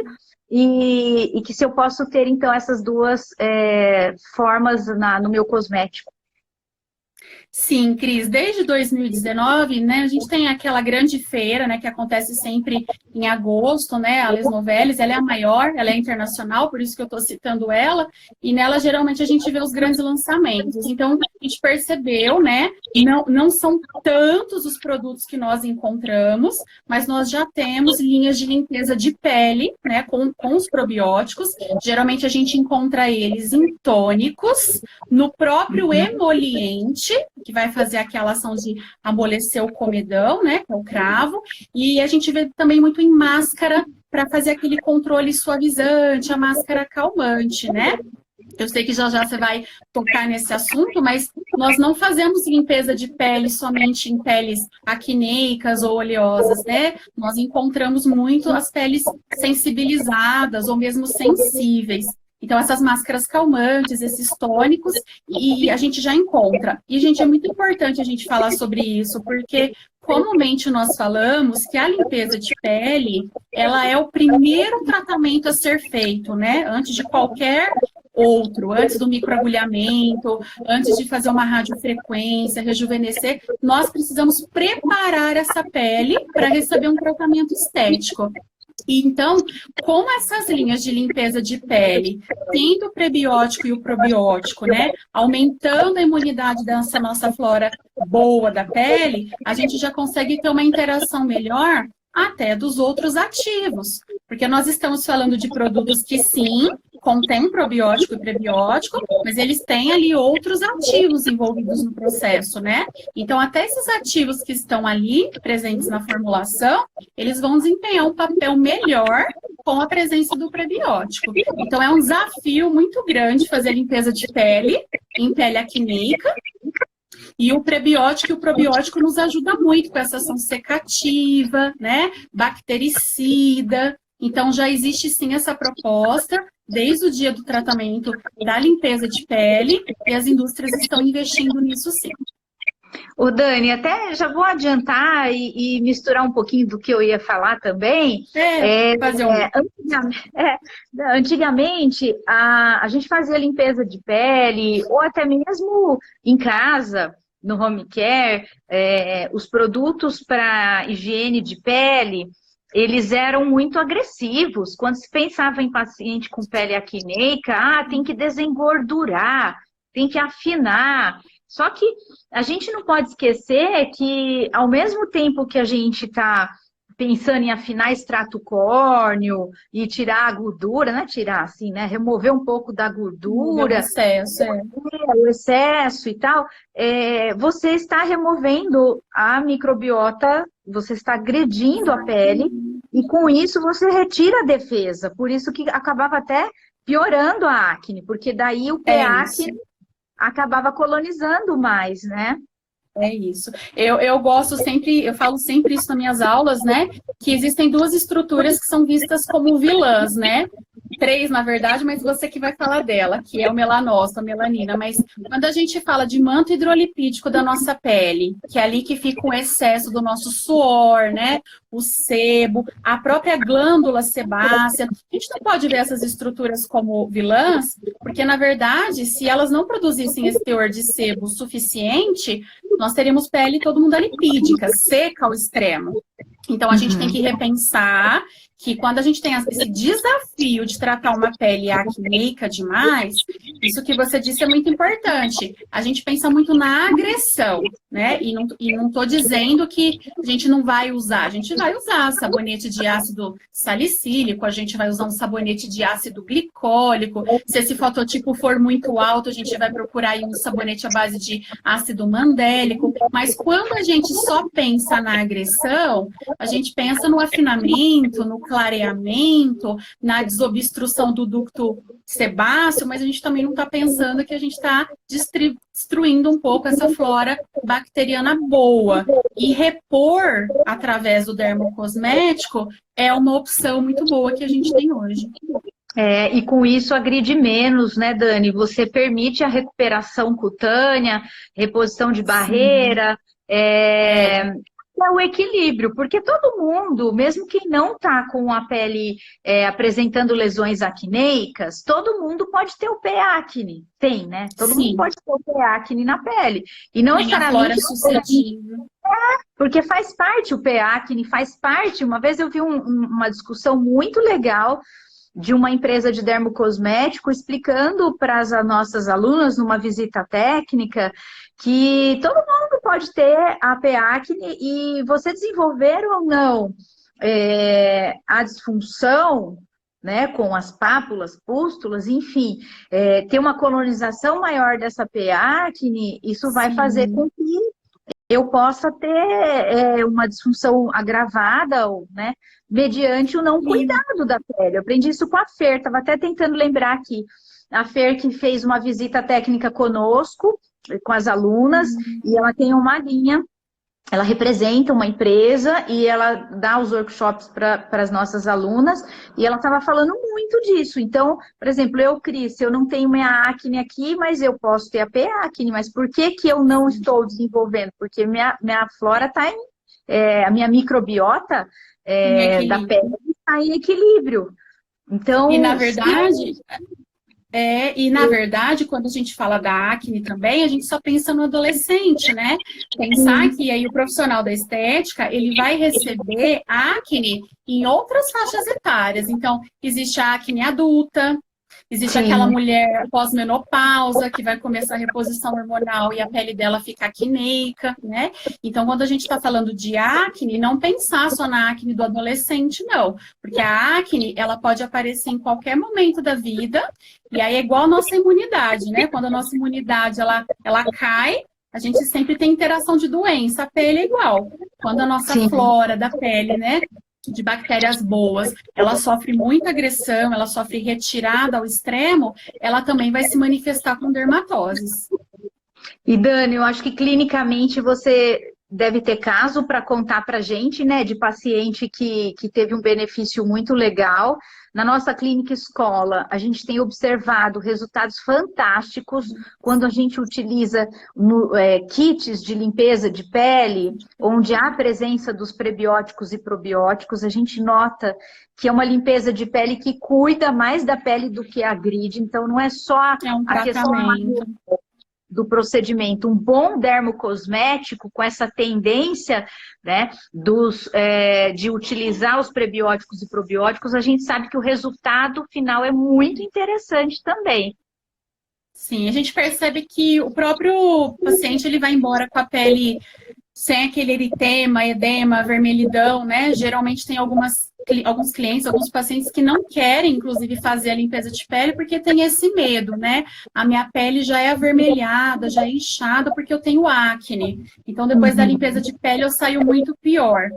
S3: E que se eu posso ter, então, essas duas formas no meu cosmético.
S4: Sim, Cris, desde 2019, né, a gente tem aquela grande feira, né, que acontece sempre em agosto, né, a Les Novelis, ela é a maior, ela é internacional, por isso que eu estou citando ela, e nela geralmente a gente vê os grandes lançamentos. Então, a gente percebeu, né, não são tantos os produtos que nós encontramos, mas nós já temos linhas de limpeza de pele, né, com os probióticos. Geralmente a gente encontra eles em tônicos, no próprio emoliente, que vai fazer aquela ação de amolecer o comedão, né, que é o cravo, e a gente vê também muito em máscara para fazer aquele controle suavizante, a máscara calmante, né? Eu sei que já você vai tocar nesse assunto, mas nós não fazemos limpeza de pele somente em peles acneicas ou oleosas, né? Nós encontramos muito as peles sensibilizadas ou mesmo sensíveis. Então, essas máscaras calmantes, esses tônicos, e a gente já encontra. E, gente, é muito importante a gente falar sobre isso, porque comumente nós falamos que a limpeza de pele, ela é o primeiro tratamento a ser feito, né? Antes de qualquer outro, antes do microagulhamento, antes de fazer uma radiofrequência, rejuvenescer, nós precisamos preparar essa pele para receber um tratamento estético. Então, com essas linhas de limpeza de pele, tendo o prebiótico e o probiótico, né, aumentando a imunidade dessa nossa flora boa da pele, a gente já consegue ter uma interação melhor até dos outros ativos. Porque nós estamos falando de produtos que, sim, contém probiótico e prebiótico, mas eles têm ali outros ativos envolvidos no processo, né? Então, até esses ativos que estão ali, presentes na formulação, eles vão desempenhar um papel melhor com a presença do prebiótico. Então, é um desafio muito grande fazer a limpeza de pele, em pele acneica, e o prebiótico e o probiótico nos ajudam muito com essa ação secativa, né? Bactericida. Então, já existe sim essa proposta desde o dia do tratamento da limpeza de pele, e as indústrias estão investindo nisso sim.
S3: Ô Dani, até já vou adiantar e misturar um pouquinho do que eu ia falar também. Antigamente, a gente fazia limpeza de pele, ou até mesmo em casa, no home care, os produtos para higiene de pele, eles eram muito agressivos. Quando se pensava em paciente com pele acneica, tem que desengordurar, tem que afinar. Só que a gente não pode esquecer que, ao mesmo tempo que a gente está pensando em afinar extrato córneo e tirar a gordura, né? Tirar assim, né? Remover um pouco da gordura, o excesso e tal, você está removendo a microbiota, você está agredindo a pele e com isso você retira a defesa. Por isso que acabava até piorando a acne, porque daí o pré-acne acabava colonizando mais, né?
S4: É isso. Eu gosto sempre, eu falo sempre isso nas minhas aulas, né? Que existem duas estruturas que são vistas como vilãs, né? 3, na verdade, mas você que vai falar dela, que é o melanócito, a melanina. Mas quando a gente fala de manto hidrolipídico da nossa pele, que é ali que fica o excesso do nosso suor, né? O sebo, a própria glândula sebácea. A gente não pode ver essas estruturas como vilãs, porque, na verdade, se elas não produzissem esse teor de sebo suficiente, nós teríamos pele todo mundo lipídica, seca ao extremo. Então, a gente tem que repensar que quando a gente tem esse desafio de tratar uma pele acneica demais, isso que você disse é muito importante. A gente pensa muito na agressão, né? E não estou dizendo que a gente não vai usar. A gente vai usar sabonete de ácido salicílico, a gente vai usar um sabonete de ácido glicólico. Se esse fototipo for muito alto, a gente vai procurar aí um sabonete à base de ácido mandélico. Mas quando a gente só pensa na agressão, a gente pensa no afinamento, no clareamento, na desobstrução do ducto sebáceo, mas a gente também não está pensando que a gente está destruindo um pouco essa flora bacteriana boa. E repor através do dermocosmético é uma opção muito boa que a gente tem hoje.
S3: E com isso agride menos, né, Dani? Você permite a recuperação cutânea, reposição de barreira, é o equilíbrio, porque todo mundo, mesmo quem não está com a pele apresentando lesões acneicas, todo mundo pode ter o pé-acne. Tem, né? Todo mundo pode ter o pé-acne na pele. E não necessariamente
S4: suscetível.
S3: Porque faz parte, o pé-acne faz parte. Uma vez eu vi uma discussão muito legal de uma empresa de dermocosmético explicando para as nossas alunas numa visita técnica que todo mundo pode ter a pé-acne e você desenvolver ou não a disfunção, né, com as pápulas, pústulas, enfim, ter uma colonização maior dessa pé-acne, isso vai fazer com que eu possa ter uma disfunção agravada, né, mediante o não cuidado da pele. Eu aprendi isso com a Fer, estava até tentando lembrar aqui. A Fer que fez uma visita técnica conosco, com as alunas, e ela tem uma linha, ela representa uma empresa e ela dá os workshops para as nossas alunas, e ela estava falando muito disso. Então, por exemplo, Cris, eu não tenho minha acne aqui, mas eu posso ter a pé-acne, mas por que eu não estou desenvolvendo? Porque minha flora está a minha microbiota da pele está em equilíbrio. Então,
S4: e na verdade, quando a gente fala da acne também, a gente só pensa no adolescente, né? Pensar que aí o profissional da estética, ele vai receber acne em outras faixas etárias. Então, existe a acne adulta, existe aquela mulher pós-menopausa que vai começar a reposição hormonal e a pele dela fica acneica, né? Então, quando a gente está falando de acne, não pensar só na acne do adolescente, não. Porque a acne, ela pode aparecer em qualquer momento da vida, e aí é igual a nossa imunidade, né? Quando a nossa imunidade, ela cai, a gente sempre tem interação de doença, a pele é igual. Quando a nossa flora da pele, né, de bactérias boas, ela sofre muita agressão, ela sofre retirada ao extremo, ela também vai se manifestar com dermatoses.
S3: E Dani, eu acho que clinicamente você deve ter caso para contar para a gente, né, de paciente que teve um benefício muito legal. Na nossa clínica escola, a gente tem observado resultados fantásticos quando a gente utiliza kits de limpeza de pele, onde há a presença dos prebióticos e probióticos. A gente nota que é uma limpeza de pele que cuida mais da pele do que agride. Então, não é só a questão do procedimento. Um bom dermocosmético com essa tendência, né, de utilizar os prebióticos e probióticos, a gente sabe que o resultado final é muito interessante também.
S4: Sim, a gente percebe que o próprio paciente ele vai embora com a pele sem aquele eritema, edema, vermelhidão, né? Geralmente tem alguns clientes, alguns pacientes que não querem, inclusive, fazer a limpeza de pele porque tem esse medo, né? A minha pele já é avermelhada, já é inchada porque eu tenho acne. Então, depois da limpeza de pele, eu saio muito pior.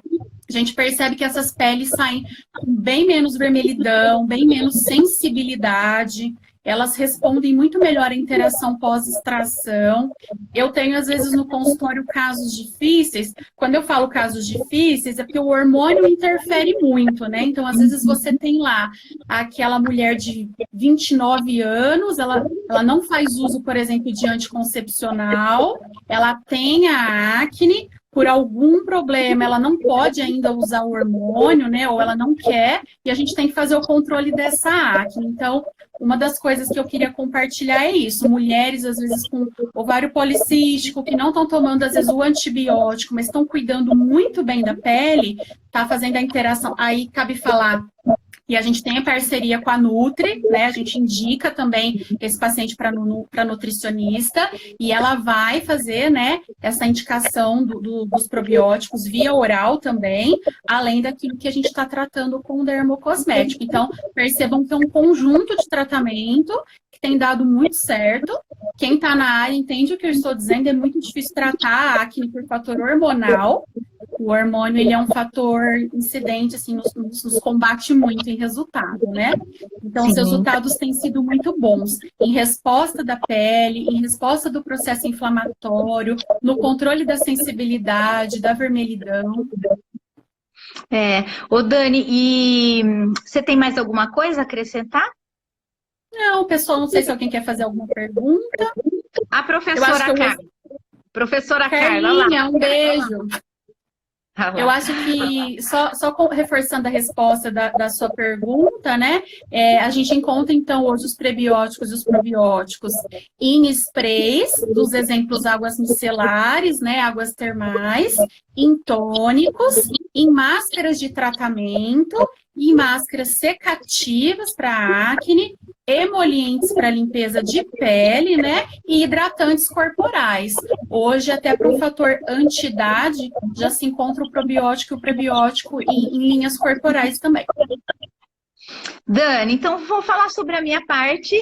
S4: A gente percebe que essas peles saem com bem menos vermelhidão, bem menos sensibilidade. Elas respondem muito melhor à interação pós-extração. Eu tenho, às vezes, no consultório casos difíceis. Quando eu falo casos difíceis, é porque o hormônio interfere muito, né? Então, às vezes, você tem lá aquela mulher de 29 anos, ela não faz uso, por exemplo, de anticoncepcional, ela tem a acne, por algum problema, ela não pode ainda usar o hormônio, né? Ou ela não quer, e a gente tem que fazer o controle dessa acne. Então, uma das coisas que eu queria compartilhar é isso. Mulheres, às vezes, com ovário policístico, que não estão tomando, às vezes, o antibiótico, mas estão cuidando muito bem da pele, tá fazendo a interação. Aí cabe falar E a gente tem a parceria com a Nutri, né? A gente indica também esse paciente para nutricionista e ela vai fazer, né, essa indicação dos probióticos via oral também, além daquilo que a gente está tratando com o dermocosmético. Então, percebam que é um conjunto de tratamento que tem dado muito certo. Quem está na área entende o que eu estou dizendo, é muito difícil tratar a acne por fator hormonal. O hormônio, ele é um fator incidente, assim, nos combate muito em resultado, né? Então, os resultados têm sido muito bons em resposta da pele, em resposta do processo inflamatório, no controle da sensibilidade, da vermelhidão.
S3: Ô Dani, e você tem mais alguma coisa a acrescentar?
S4: Não, pessoal, não sei se alguém quer fazer alguma pergunta.
S3: A professora Carla. Professora Carla,
S4: Carlinha, um beijo. Eu acho que, só reforçando a resposta da sua pergunta, né? A gente encontra, então, hoje os prebióticos e os probióticos em sprays, dos exemplos águas micelares, né? Águas termais, em tônicos, em máscaras de tratamento, em máscaras secativas para acne, emolientes para limpeza de pele, né? E hidratantes corporais. Hoje, até para um fator anti-idade, já se encontra o probiótico e o prebiótico em linhas corporais também.
S3: Dani, então vou falar sobre a minha parte.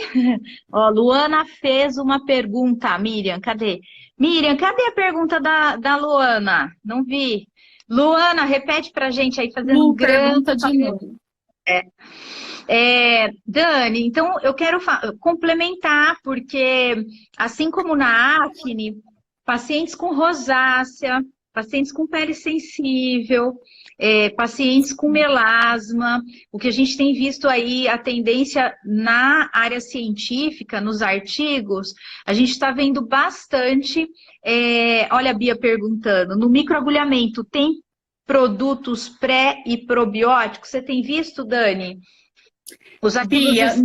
S3: Ó, Luana fez uma pergunta. Miriam, cadê? Miriam, cadê a pergunta da Luana? Não vi. Luana, repete pra gente aí, fazendo um grande...
S4: Pergunta de novo.
S3: Dani, então eu quero complementar, porque assim como na acne, pacientes com rosácea, pacientes com pele sensível, pacientes com melasma, o que a gente tem visto aí, a tendência na área científica, nos artigos, a gente está vendo bastante, olha a Bia perguntando, no microagulhamento tem produtos pré e probióticos? Você tem visto, Dani?
S4: Bia,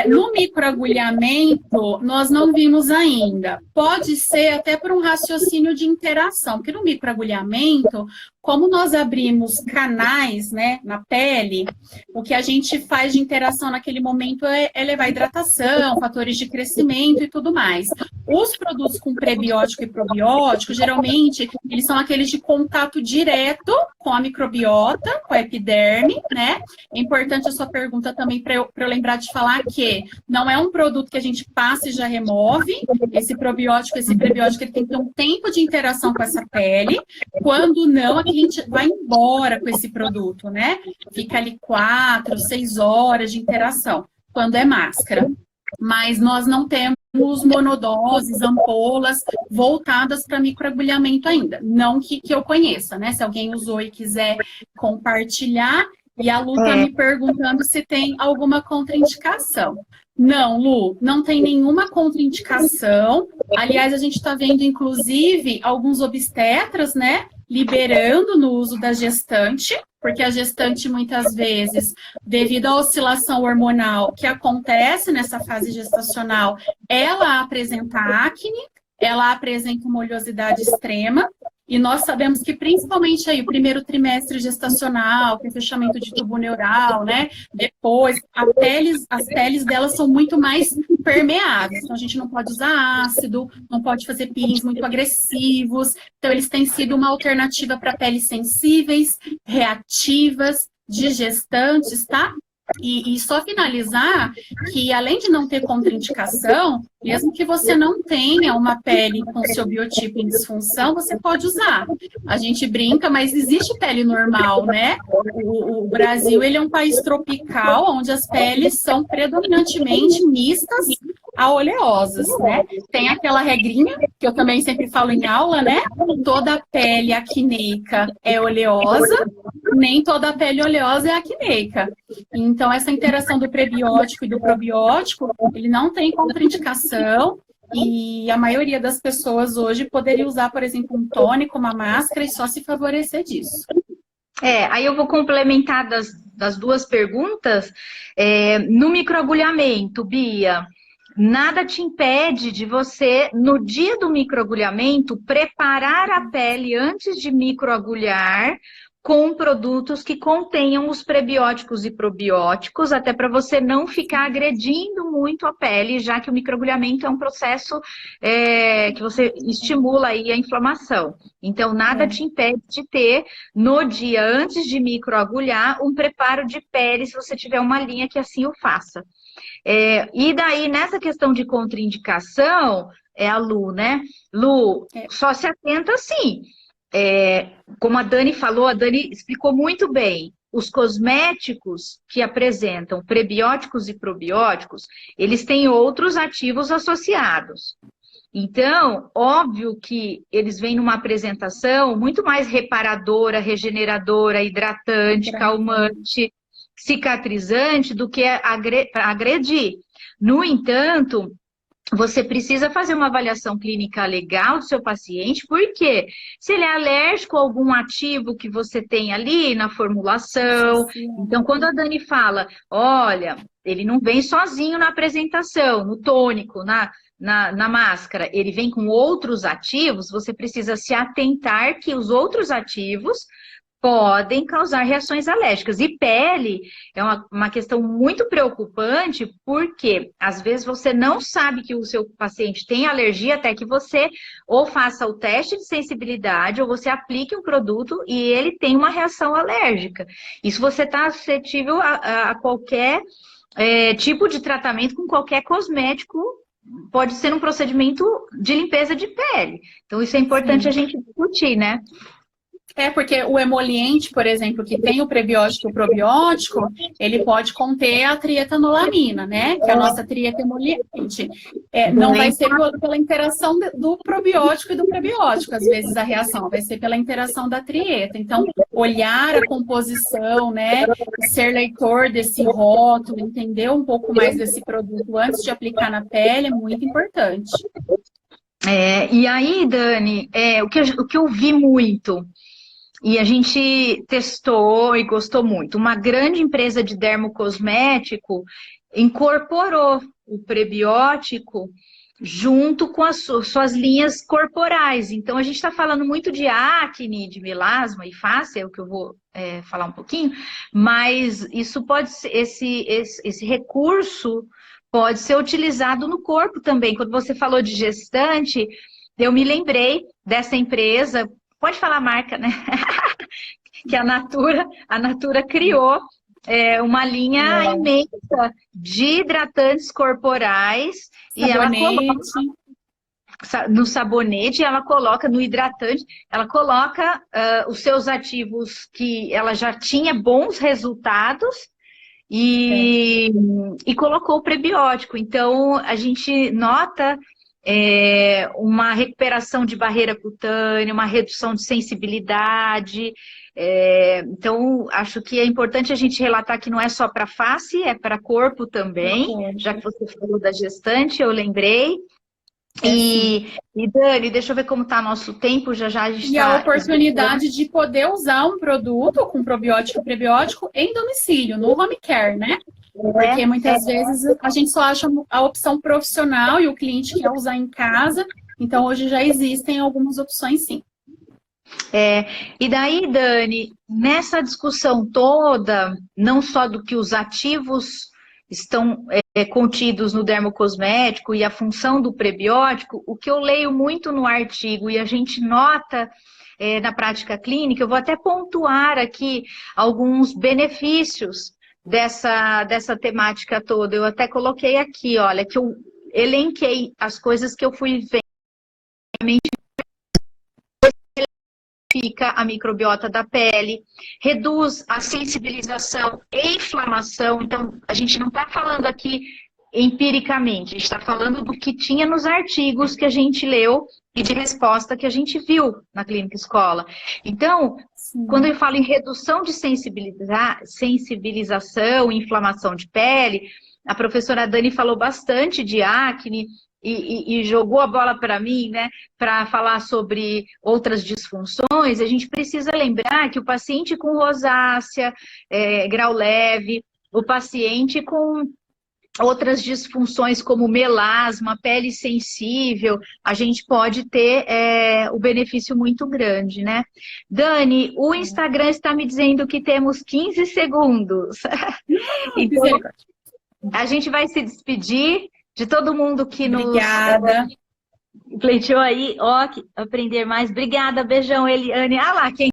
S4: no microagulhamento, nós não vimos ainda. Pode ser até por um raciocínio de interação, porque no microagulhamento, como nós abrimos canais, né, na pele, o que a gente faz de interação naquele momento é levar hidratação, fatores de crescimento e tudo mais. Os produtos com prebiótico e probiótico, geralmente, eles são aqueles de contato direto com a microbiota, com a epiderme, né? É importante a sua pergunta também para eu lembrar de falar que não é um produto que a gente passa e já remove. Esse probiótico, esse prebiótico, ele tem que ter um tempo de interação com essa pele. Quando não, aqui a gente vai embora com esse produto, né? Fica ali 4, 6 horas de interação, quando é máscara. Mas nós não temos monodoses, ampolas voltadas para microagulhamento ainda. Não que eu conheça, né? Se alguém usou e quiser compartilhar. E a Lu está me perguntando se tem alguma contraindicação. Não, Lu, não tem nenhuma contraindicação. Aliás, a gente está vendo, inclusive, alguns obstetras, né, liberando no uso da gestante, porque a gestante, muitas vezes, devido à oscilação hormonal que acontece nessa fase gestacional, ela apresenta acne, ela apresenta uma oleosidade extrema, e nós sabemos que, principalmente aí, o primeiro trimestre gestacional, que é fechamento de tubo neural, né? Depois, as peles delas são muito mais permeáveis. Então, a gente não pode usar ácido, não pode fazer peelings muito agressivos. Então, eles têm sido uma alternativa para peles sensíveis, reativas, de gestantes, tá? E só finalizar que, além de não ter contraindicação, mesmo que você não tenha uma pele com seu biotipo em disfunção, você pode usar. A gente brinca, mas existe pele normal, né? O Brasil, ele é um país tropical, onde as peles são predominantemente mistas a oleosas, né? Tem aquela regrinha, que eu também sempre falo em aula, né? Toda pele acneica é oleosa, nem toda pele oleosa é acneica. Então, essa interação do prebiótico e do probiótico, ele não tem contraindicação, e a maioria das pessoas hoje poderia usar, por exemplo, um tônico, uma máscara, e só se favorecer disso.
S3: Aí eu vou complementar das duas perguntas. No microagulhamento, Bia, nada te impede de você, no dia do microagulhamento, preparar a pele antes de microagulhar com produtos que contenham os prebióticos e probióticos, até para você não ficar agredindo muito a pele, já que o microagulhamento é um processo que você estimula aí a inflamação. Então, nada te impede de ter, no dia antes de microagulhar, um preparo de pele, se você tiver uma linha que assim o faça. E daí, nessa questão de contraindicação, é a Lu, né? Lu, só se atenta assim. Como a Dani falou, a Dani explicou muito bem, os cosméticos que apresentam prebióticos e probióticos, eles têm outros ativos associados. Então, óbvio que eles vêm numa apresentação muito mais reparadora, regeneradora, hidratante, calmante, cicatrizante do que agredir. No entanto, você precisa fazer uma avaliação clínica legal do seu paciente, porque se ele é alérgico a algum ativo que você tem ali na formulação. Então, quando a Dani fala, olha, ele não vem sozinho na apresentação, no tônico, na máscara, ele vem com outros ativos, você precisa se atentar que os outros ativos podem causar reações alérgicas. E pele é uma questão muito preocupante, porque às vezes você não sabe que o seu paciente tem alergia até que você ou faça o teste de sensibilidade ou você aplique um produto e ele tem uma reação alérgica. Isso você está suscetível a qualquer tipo de tratamento com qualquer cosmético. Pode ser um procedimento de limpeza de pele. Então, isso é importante a gente discutir, né?
S4: Porque o emoliente, por exemplo, que tem o prebiótico e o probiótico, ele pode conter a trietanolamina, né? Que é a nossa trieta emoliente. Não vai ser pela interação do probiótico e do prebiótico, às vezes, a reação. Vai ser pela interação da trieta. Então, olhar a composição, né? Ser leitor desse rótulo, entender um pouco mais desse produto antes de aplicar na pele é muito importante.
S3: E aí, Dani, o que eu vi muito... E a gente testou e gostou muito. Uma grande empresa de dermocosmético incorporou o prebiótico junto com as suas linhas corporais. Então, a gente está falando muito de acne, de melasma e face, é o que eu vou falar um pouquinho, mas isso pode ser, esse recurso pode ser utilizado no corpo também. Quando você falou de gestante, eu me lembrei dessa empresa. Pode falar a marca, né? Que a Natura criou uma linha imensa de hidratantes corporais. Sabonete. E ela coloca no sabonete, ela coloca no hidratante, ela coloca os seus ativos que ela já tinha bons resultados e colocou o prebiótico. Então, a gente nota... uma recuperação de barreira cutânea, uma redução de sensibilidade. Então, acho que é importante a gente relatar que não é só para face, é para corpo também, já que você falou da gestante, eu lembrei. E Dani, deixa eu ver como está nosso tempo, já a gente
S4: está... E a oportunidade de poder usar um produto com probiótico e prebiótico em domicílio, no home care, né? Porque muitas vezes a gente só acha a opção profissional e o cliente quer usar em casa. Então, hoje já existem algumas opções, sim.
S3: E daí, Dani, nessa discussão toda, não só do que os ativos estão contidos no dermocosmético e a função do prebiótico, o que eu leio muito no artigo e a gente nota na prática clínica, eu vou até pontuar aqui alguns benefícios dessa temática toda. Eu até coloquei aqui, olha, que eu elenquei as coisas que eu fui vendo. Fica a microbiota da pele, reduz a sensibilização e inflamação. Então, a gente não está falando aqui empiricamente, a gente está falando do que tinha nos artigos que a gente leu e de resposta que a gente viu na clínica escola. Então, quando eu falo em redução de sensibilização e inflamação de pele, a professora Dani falou bastante de acne e jogou a bola para mim, né, para falar sobre outras disfunções. A gente precisa lembrar que o paciente com rosácea, grau leve, o paciente com outras disfunções como melasma, pele sensível, a gente pode ter o benefício muito grande, né? Dani, o Instagram está me dizendo que temos 15 segundos. Então, a gente vai se despedir de todo mundo que
S4: Obrigada.
S3: nos pleiteou aí, ó, aprender mais. Obrigada, beijão, Eliane. Ah lá, quem